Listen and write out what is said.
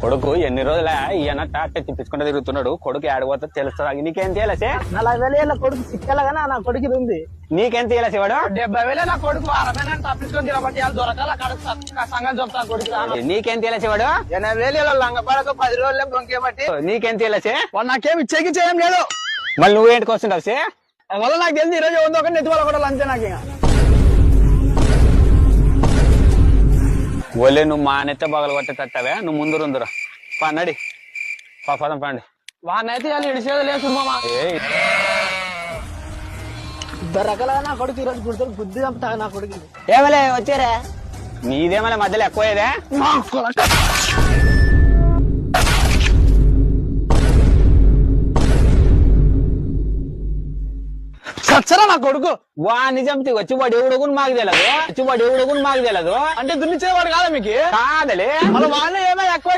కొడుకు ఎన్ని రోజుల ఈయన టాక్టర్ తిప్పించుకుంటూ తిరుగుతున్నాడు. కొడుకు ఆడిపోతే తెలుస్తుంది. నీకేం తెలిసే? 40,000 కొడుకు సిక్కలగానే నా కొడుకు ఉంది. నీకేం తెలిసి వాడు? 70,000 నా కొడుకు తప్పించుకొని తిరగబట్టి దొరకాల సంగతి చెప్తాను కొడుకు. నీకేం తెలిసి వాడు? 80,000 లంగపడక 10 రోజులే బొంకేబట్టి. నీకేం తెలిసే? వాళ్ళు నాకేం ఇచ్చేకి చేయం లేదు. మళ్ళీ నువ్వేంటికి వస్తుంటావు సే? వల్ల నాకు తెలిసి ఈ రోజు ఉందో ఒక నెత్తి వాళ్ళ కూడా అంతే నాకు. ఓలే నువ్వు మా నెత్త బగలు కొట్టే తట్టవే. నువ్వు ముందు రుందురా పన్నడి పదం పండి. వాడినైతే వాళ్ళు ఇడిచేది లేదు మామ. ఇద్దరు రకాలుగా నా కొడుకు ఈరోజు గుర్తు బుద్ధి చంపుతా నా కొడుకు. ఏమలే వచ్చారా? నీదేమలే మధ్యలో ఎక్కువదే. చచ్చరా నా కొడుకు. వాడిని చంపితే వచ్చి వాడు ఎవడుగుని మాకు తెలియదు. మాకు తెలియదు అంటే దున్నిచ్చేవాడు కాదా మీకు? కాదలే. మళ్ళీ వాళ్ళే ఏమైనా ఎక్కువ